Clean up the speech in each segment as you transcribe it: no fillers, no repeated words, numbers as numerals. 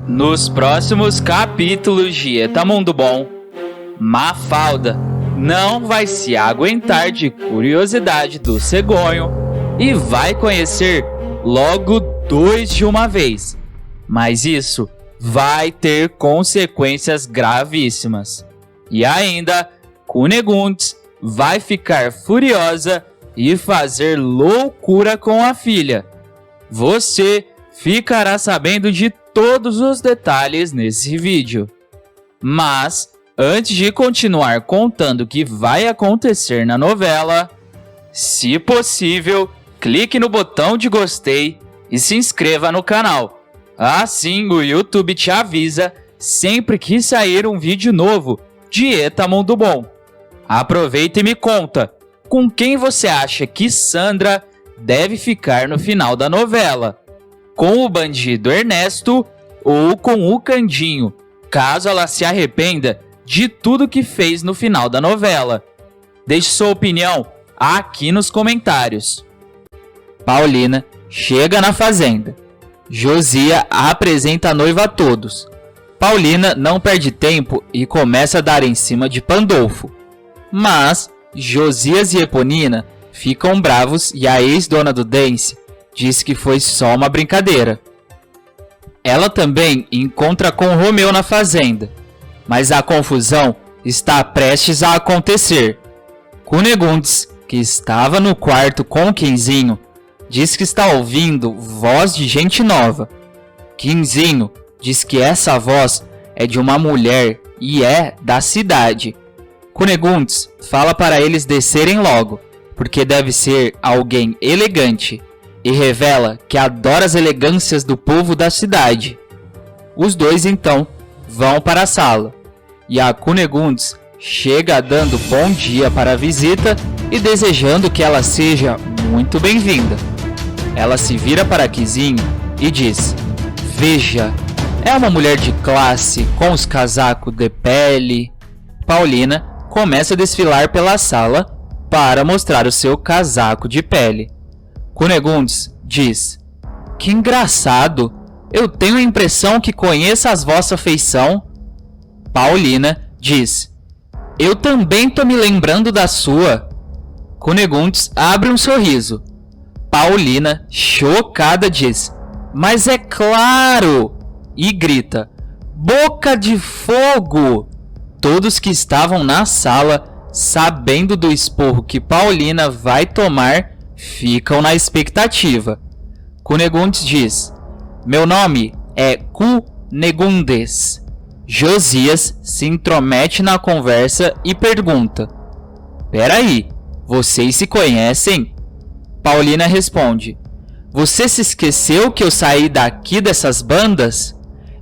Nos próximos capítulos de Eta Mundo Bom, Mafalda não vai se aguentar de curiosidade do cegonho e vai conhecer logo 2 de uma vez. Mas isso vai ter consequências gravíssimas. E ainda, Cunegonde vai ficar furiosa e fazer loucura com a filha. Você ficará sabendo de todos os detalhes nesse vídeo. Mas, antes de continuar contando o que vai acontecer na novela, se possível, clique no botão de gostei e se inscreva no canal. Assim o YouTube te avisa sempre que sair um vídeo novo de Eta Mundo Bom. Aproveita e me conta, com quem você acha que Sandra deve ficar no final da novela? Com o bandido Ernesto ou com o Candinho, caso ela se arrependa de tudo que fez no final da novela? Deixe sua opinião aqui nos comentários. Paulina chega na fazenda. Josia apresenta a noiva a todos. Paulina não perde tempo e começa a dar em cima de Pandolfo. Mas Josias e Eponina ficam bravos e a ex-dona do Dance diz que foi só uma brincadeira. Ela também encontra com Romeu na fazenda, mas a confusão está prestes a acontecer. Cunegonde, que estava no quarto com Quinzinho, diz que está ouvindo voz de gente nova. Quinzinho diz que essa voz é de uma mulher e é da cidade. Cunegonde fala para eles descerem logo, porque deve ser alguém elegante, e revela que adora as elegâncias do povo da cidade. Os dois então vão para a sala, e a Cunegonde chega dando bom dia para a visita e desejando que ela seja muito bem-vinda. Ela se vira para Quinzinho e diz: "Veja, é uma mulher de classe, com os casacos de pele." Paulina começa a desfilar pela sala para mostrar o seu casaco de pele. Cunegonde diz: "Que engraçado, eu tenho a impressão que conheço as vossa feição." Paulina diz: "Eu também tô me lembrando da sua." Cunegonde abre um sorriso. Paulina, chocada, diz: "Mas é claro!" e grita: "Boca de fogo!" Todos que estavam na sala, sabendo do esporro que Paulina vai tomar, ficam na expectativa. Cunegonde diz: "Meu nome é Cunegondes." Josias se intromete na conversa e pergunta: "Peraí, vocês se conhecem?" Paulina responde: "Você se esqueceu que eu saí daqui dessas bandas?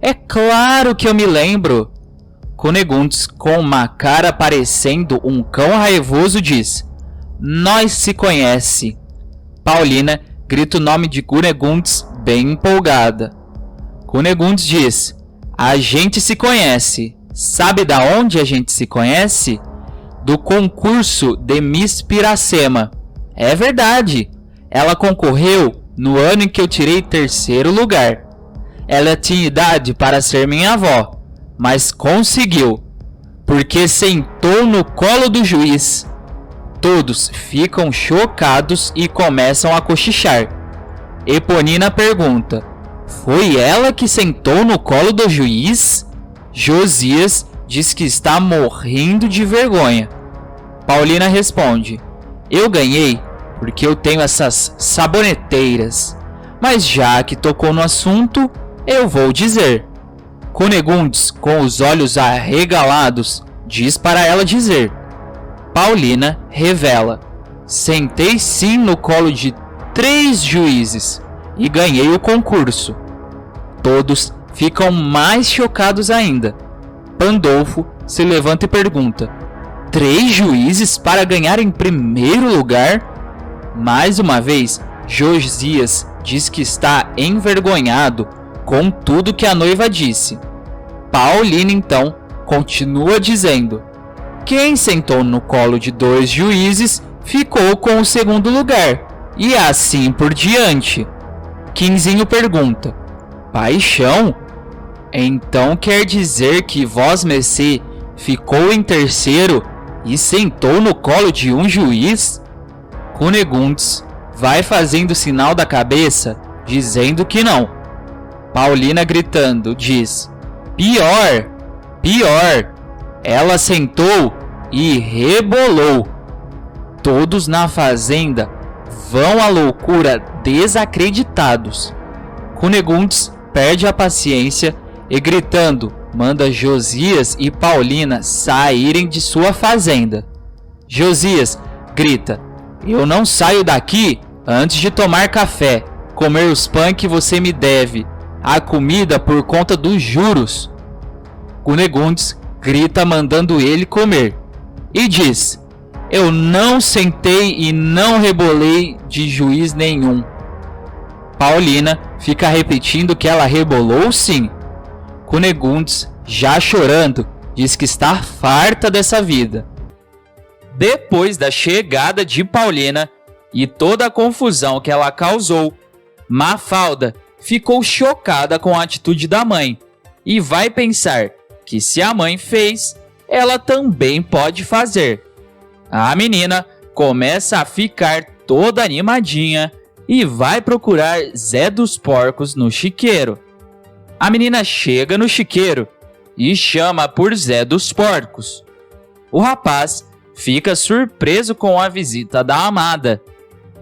É claro que eu me lembro." Cunegonde, com uma cara parecendo um cão raivoso, diz: "Nós se conhece." Paulina grita o nome de Cunegonde bem empolgada. Cunegonde diz: "A gente se conhece. Sabe da onde a gente se conhece? Do concurso de Miss Piracema." "É verdade. Ela concorreu no ano em que eu tirei 3º lugar. Ela tinha idade para ser minha avó, mas conseguiu, porque sentou no colo do juiz." Todos ficam chocados e começam a cochichar. Eponina pergunta: "Foi ela que sentou no colo do juiz?" Josias diz que está morrendo de vergonha. Paulina responde: "Eu ganhei porque eu tenho essas saboneteiras. Mas já que tocou no assunto, eu vou dizer." Cunegonde, com os olhos arregalados, diz para ela dizer. Paulina revela: "Sentei sim no colo de 3 juízes e ganhei o concurso." Todos ficam mais chocados ainda. Pandolfo se levanta e pergunta: 3 juízes para ganhar em 1º lugar? Mais uma vez, Josias diz que está envergonhado com tudo que a noiva disse. Paulina então continua dizendo: "Quem sentou no colo de 2 juízes ficou com o 2º lugar, e assim por diante." Quinzinho pergunta: "Paixão? Então quer dizer que vosmecê ficou em terceiro e sentou no colo de um juiz? Cunegondes vai fazendo sinal da cabeça, dizendo que não. Paulina, gritando, diz: pior, pior. Ela sentou e rebolou. Todos na fazenda vão à loucura desacreditados. Cunegondes perde a paciência e, gritando, manda Josias e Paulina saírem de sua fazenda. Josias grita: eu não saio daqui antes de tomar café, comer os pães que você me deve, a comida por conta dos juros. Cunegondes grita mandando ele comer e diz: eu não sentei e não rebolei de juiz nenhum. Paulina fica repetindo que ela rebolou sim. Cunegondes, já chorando, diz que está farta dessa vida. Depois da chegada de Paulina e toda a confusão que ela causou, Mafalda ficou chocada com a atitude da mãe e vai pensar que se a mãe fez, ela também pode fazer. A menina começa a ficar toda animadinha e vai procurar Zé dos Porcos no chiqueiro. A menina chega no chiqueiro e chama por Zé dos Porcos. O rapaz fica surpreso com a visita da amada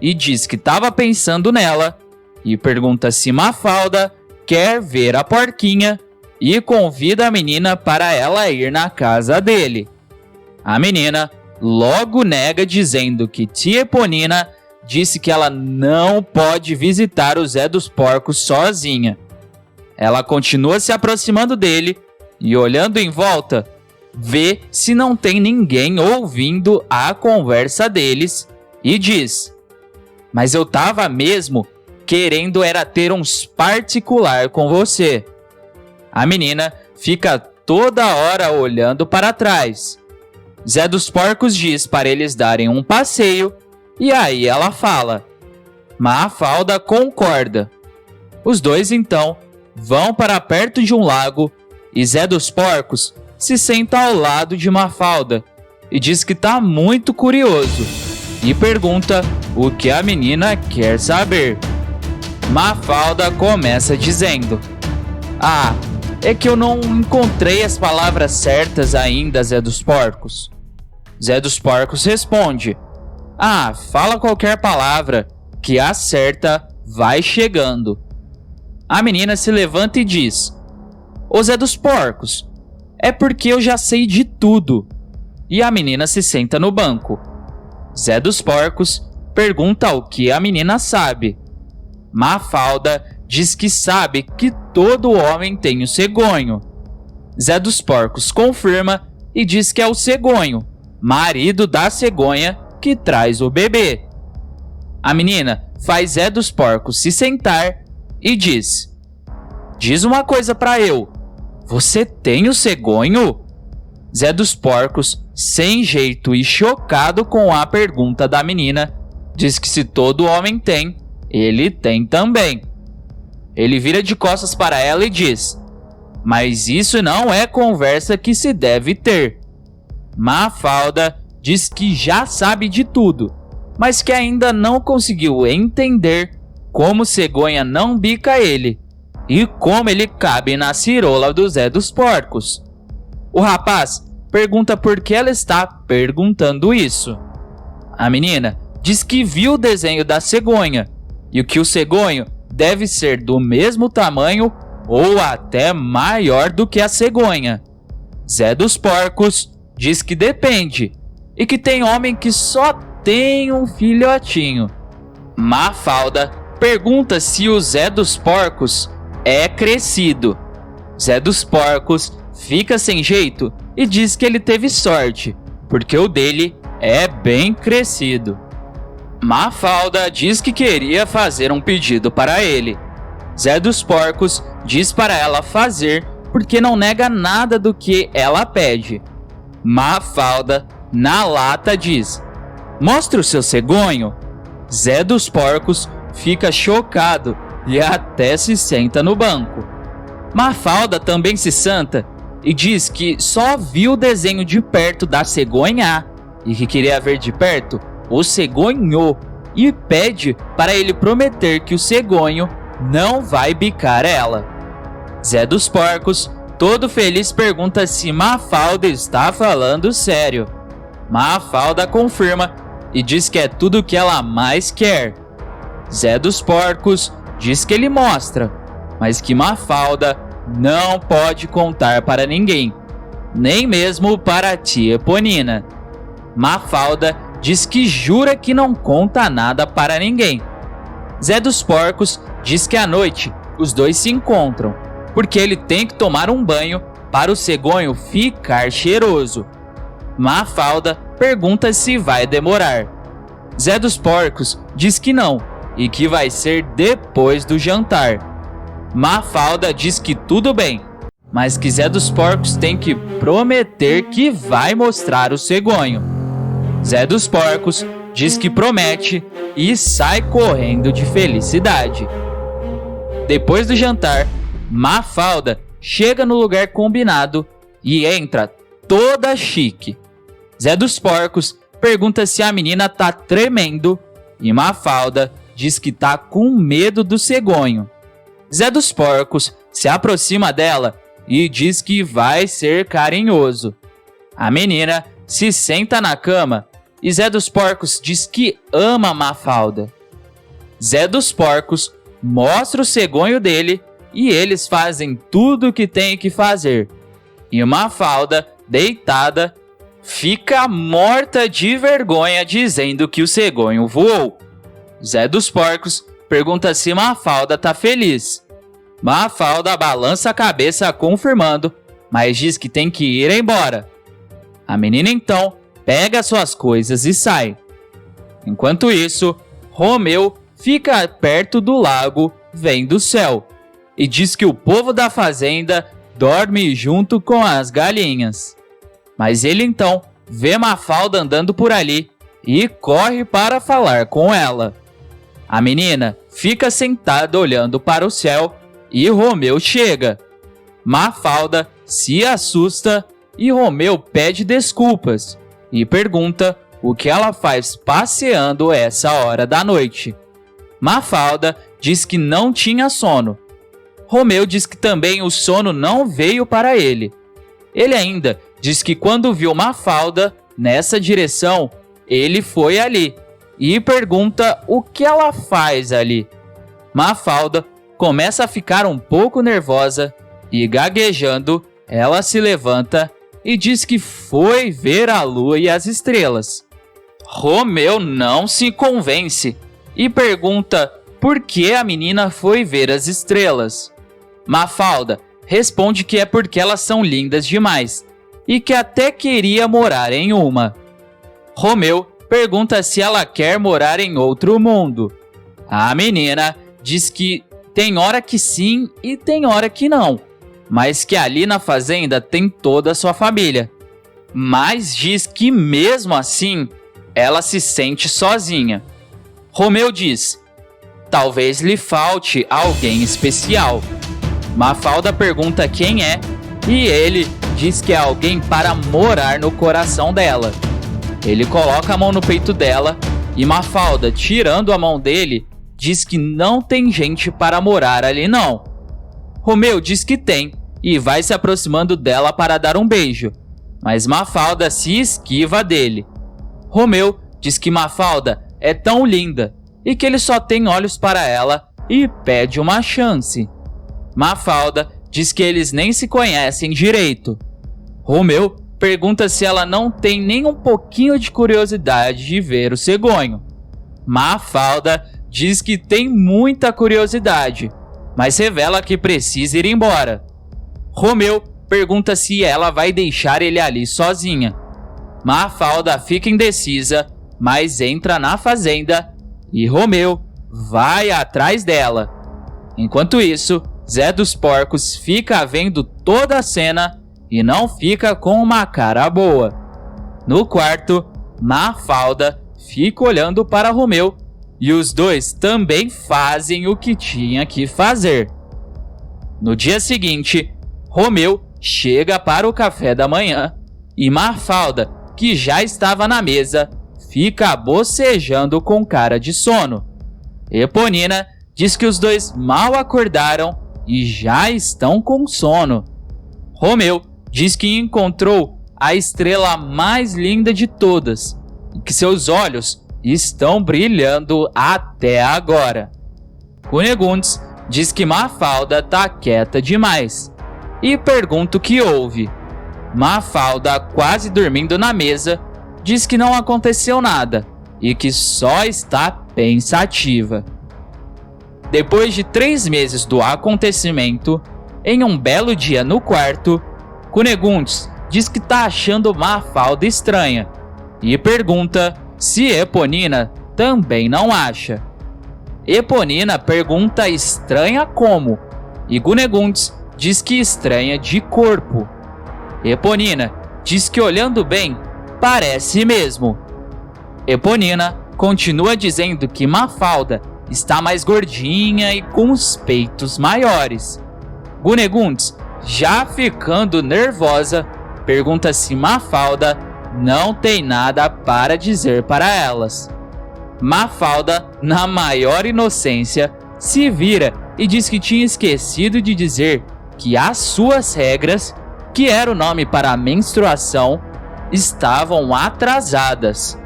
e diz que estava pensando nela e pergunta se Mafalda quer ver a porquinha e convida a menina para ela ir na casa dele. A menina logo nega, dizendo que tia Eponina disse que ela não pode visitar o Zé dos Porcos sozinha. Ela continua se aproximando dele e, olhando em volta, vê se não tem ninguém ouvindo a conversa deles e diz: mas eu tava mesmo querendo era ter uns particular com você. A menina fica toda hora olhando para trás. Zé dos Porcos diz para eles darem um passeio e aí ela fala. Mafalda concorda. Os dois então vão para perto de um lago e Zé dos Porcos se senta ao lado de Mafalda e diz que está muito curioso e pergunta o que a menina quer saber. Mafalda começa dizendo: ah, é que eu não encontrei as palavras certas ainda, Zé dos Porcos. Zé dos Porcos responde: ah, fala qualquer palavra, que a certa vai chegando. A menina se levanta e diz: ô Zé dos Porcos, é porque eu já sei de tudo. E a menina se senta no banco. Zé dos Porcos pergunta o que a menina sabe. Mafalda diz que sabe que todo homem tem o cegonho. Zé dos Porcos confirma e diz que é o cegonho, marido da cegonha, que traz o bebê. A menina faz Zé dos Porcos se sentar e diz: diz uma coisa pra eu, você tem o cegonho? Zé dos Porcos, sem jeito e chocado com a pergunta da menina, diz que se todo homem tem, ele tem também. Ele vira de costas para ela e diz: mas isso não é conversa que se deve ter. Mafalda diz que já sabe de tudo, mas que ainda não conseguiu entender como cegonha não bica ele e como ele cabe na cirola do Zé dos Porcos. O rapaz pergunta por que ela está perguntando isso. A menina diz que viu o desenho da cegonha e que o cegonho deve ser do mesmo tamanho ou até maior do que a cegonha. Zé dos Porcos diz que depende e que tem homem que só tem um filhotinho. Mafalda pergunta se o Zé dos Porcos é crescido. Zé dos Porcos fica sem jeito e diz que ele teve sorte, porque o dele é bem crescido. Mafalda diz que queria fazer um pedido para ele. Zé dos Porcos diz para ela fazer porque não nega nada do que ela pede. Mafalda, na lata, diz: mostre o seu cegonho. Zé dos Porcos fica chocado e até se senta no banco. Mafalda também se santa e diz que só viu o desenho de perto da cegonha e que queria ver de perto o cegonho e pede para ele prometer que o cegonho não vai bicar ela. Zé dos Porcos, todo feliz, pergunta se Mafalda está falando sério. Mafalda confirma e diz que é tudo o que ela mais quer. Zé dos Porcos diz que ele mostra, mas que Mafalda não pode contar para ninguém, nem mesmo para a tia Eponina. Mafalda diz que jura que não conta nada para ninguém. Zé dos Porcos diz que à noite os dois se encontram, porque ele tem que tomar um banho para o cegonho ficar cheiroso. Mafalda pergunta se vai demorar. Zé dos Porcos diz que não e que vai ser depois do jantar. Mafalda diz que tudo bem, mas que Zé dos Porcos tem que prometer que vai mostrar o cegonho. Zé dos Porcos diz que promete e sai correndo de felicidade. Depois do jantar, Mafalda chega no lugar combinado e entra toda chique. Zé dos Porcos pergunta se a menina tá tremendo e Mafalda diz que tá com medo do cegonho. Zé dos Porcos se aproxima dela e diz que vai ser carinhoso. A menina se senta na cama e Zé dos Porcos diz que ama Mafalda. Zé dos Porcos mostra o cegonho dele e eles fazem tudo o que tem que fazer. E Mafalda, deitada, fica morta de vergonha dizendo que o cegonho voou. Zé dos Porcos pergunta se Mafalda tá feliz. Mafalda balança a cabeça confirmando, mas diz que tem que ir embora. A menina então pega suas coisas e sai. Enquanto isso, Romeu fica perto do lago, vendo o céu, e diz que o povo da fazenda dorme junto com as galinhas. Mas ele então vê Mafalda andando por ali e corre para falar com ela. A menina fica sentada olhando para o céu e Romeu chega. Mafalda se assusta e Romeu pede desculpas e pergunta o que ela faz passeando essa hora da noite. Mafalda diz que não tinha sono. Romeu diz que também o sono não veio para ele. Ele ainda diz que quando viu Mafalda nessa direção, ele foi ali e pergunta o que ela faz ali. Mafalda começa a ficar um pouco nervosa e, gaguejando, ela se levanta e diz que foi ver a lua e as estrelas. Romeu não se convence e pergunta por que a menina foi ver as estrelas. Mafalda responde que é porque elas são lindas demais e que até queria morar em uma. Romeu pergunta se ela quer morar em outro mundo. A menina diz que tem hora que sim e tem hora que não, mas que ali na fazenda tem toda a sua família. Mas diz que mesmo assim, ela se sente sozinha. Romeu diz: talvez lhe falte alguém especial. Mafalda pergunta quem é e ele diz que é alguém para morar no coração dela. Ele coloca a mão no peito dela e Mafalda, tirando a mão dele, diz que não tem gente para morar ali não. Romeu diz que tem e vai se aproximando dela para dar um beijo, mas Mafalda se esquiva dele. Romeu diz que Mafalda é tão linda e que ele só tem olhos para ela e pede uma chance. Mafalda diz que eles nem se conhecem direito. Romeu pergunta se ela não tem nem um pouquinho de curiosidade de ver o cegonho. Mafalda diz que tem muita curiosidade, mas revela que precisa ir embora. Romeu pergunta se ela vai deixar ele ali sozinha. Mafalda fica indecisa, mas entra na fazenda e Romeu vai atrás dela. Enquanto isso, Zé dos Porcos fica vendo toda a cena e não fica com uma cara boa. No quarto, Mafalda fica olhando para Romeu e os dois também fazem o que tinha que fazer. No dia seguinte, Romeu chega para o café da manhã e Mafalda, que já estava na mesa, fica bocejando com cara de sono. Eponina diz que os dois mal acordaram e já estão com sono. Romeu diz que encontrou a estrela mais linda de todas e que seus olhos estão brilhando até agora. Cunegondes diz que Mafalda tá quieta demais e pergunta o que houve. Mafalda, quase dormindo na mesa, diz que não aconteceu nada e que só está pensativa. Depois de 3 meses do acontecimento, em um belo dia no quarto, Cunegondes diz que tá achando Mafalda estranha e pergunta se Eponina também não acha. Eponina pergunta estranha como e Cunegondes diz que estranha de corpo. Eponina diz que olhando bem, parece mesmo. Eponina continua dizendo que Mafalda está mais gordinha e com os peitos maiores. Cunegondes, já ficando nervosa, pergunta se Mafalda não tem nada para dizer para elas. Mafalda, na maior inocência, se vira e diz que tinha esquecido de dizer que as suas regras, que era o nome para a menstruação, estavam atrasadas.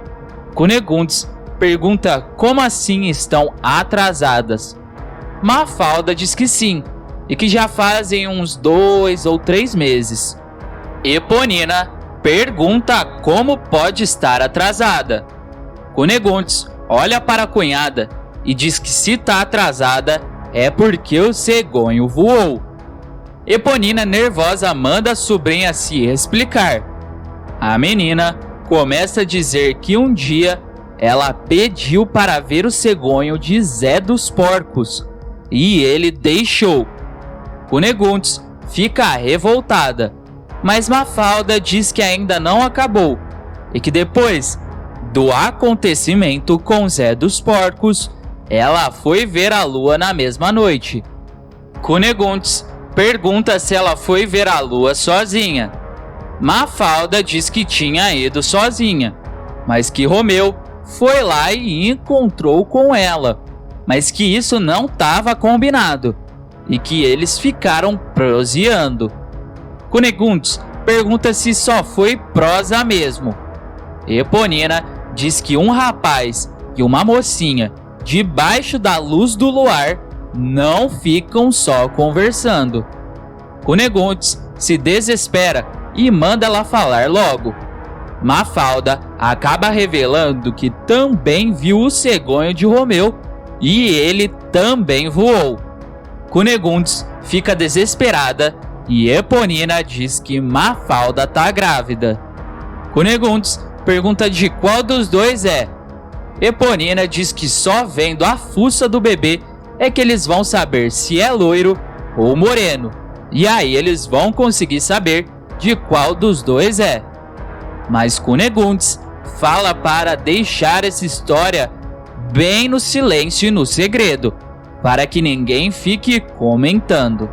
Cunegondes pergunta como assim estão atrasadas. Mafalda diz que sim, e que já fazem uns 2 ou 3 meses. Eponina pergunta como pode estar atrasada. Cunegondes olha para a cunhada e diz que se está atrasada é porque o cegonho voou. Eponina, nervosa, manda a sobrinha se explicar. A menina começa a dizer que um dia ela pediu para ver o cegonho de Zé dos Porcos e ele deixou. Cunegondes fica revoltada, mas Mafalda diz que ainda não acabou e que depois do acontecimento com Zé dos Porcos, ela foi ver a lua na mesma noite. Cunegondes pergunta se ela foi ver a lua sozinha. Mafalda diz que tinha ido sozinha, mas que Romeu foi lá e encontrou com ela, mas que isso não estava combinado e que eles ficaram proseando. Cunegondes pergunta se só foi prosa mesmo. Eponina diz que um rapaz e uma mocinha debaixo da luz do luar não ficam só conversando. Cunegondes se desespera e manda ela falar logo. Mafalda acaba revelando que também viu o cegonho de Romeu e ele também voou. Cunegondes fica desesperada e Eponina diz que Mafalda tá grávida. Cunegondes pergunta de qual dos dois é. Eponina diz que só vendo a fuça do bebê é que eles vão saber se é loiro ou moreno. E aí eles vão conseguir saber de qual dos dois é. Mas Cunegondes fala para deixar essa história bem no silêncio e no segredo, para que ninguém fique comentando.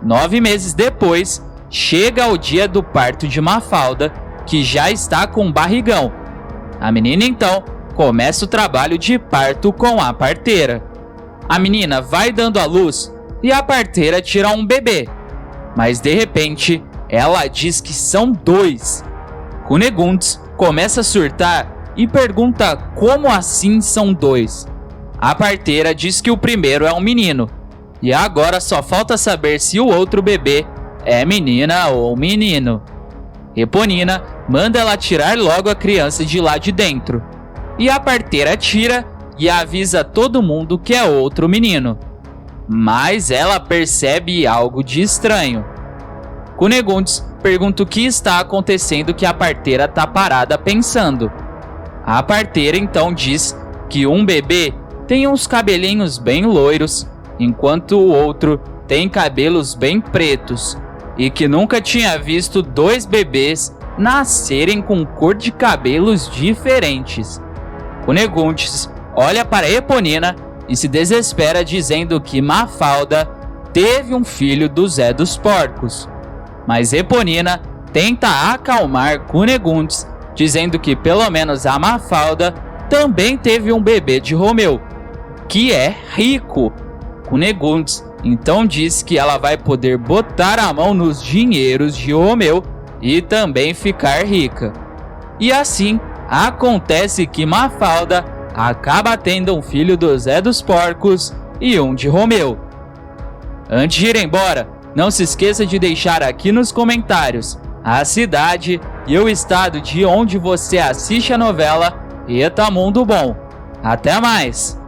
9 meses depois, chega o dia do parto de Mafalda, que já está com barrigão. A menina então começa o trabalho de parto com a parteira. A menina vai dando à luz e a parteira tira um bebê, mas de repente ela diz que são 2. Cunegondes começa a surtar e pergunta como assim são 2. A parteira diz que o primeiro é um menino e agora só falta saber se o outro bebê é menina ou menino. Eponina manda ela tirar logo a criança de lá de dentro e a parteira tira e avisa todo mundo que é outro menino. Mas ela percebe algo de estranho. Cunegondes pergunta o que está acontecendo, que a parteira está parada pensando. A parteira então diz que um bebê tem uns cabelinhos bem loiros, enquanto o outro tem cabelos bem pretos, e que nunca tinha visto 2 bebês nascerem com cor de cabelos diferentes. Cunegondes olha para Eponina e se desespera dizendo que Mafalda teve um filho do Zé dos Porcos. Mas Eponina tenta acalmar Cunegondes, dizendo que pelo menos a Mafalda também teve um bebê de Romeu, que é rico. Cunegondes então diz que ela vai poder botar a mão nos dinheiros de Romeu e também ficar rica. E assim acontece que Mafalda acaba tendo um filho do Zé dos Porcos e um de Romeu. Antes de ir embora, não se esqueça de deixar aqui nos comentários a cidade e o estado de onde você assiste a novela Eta Mundo Bom. Até mais!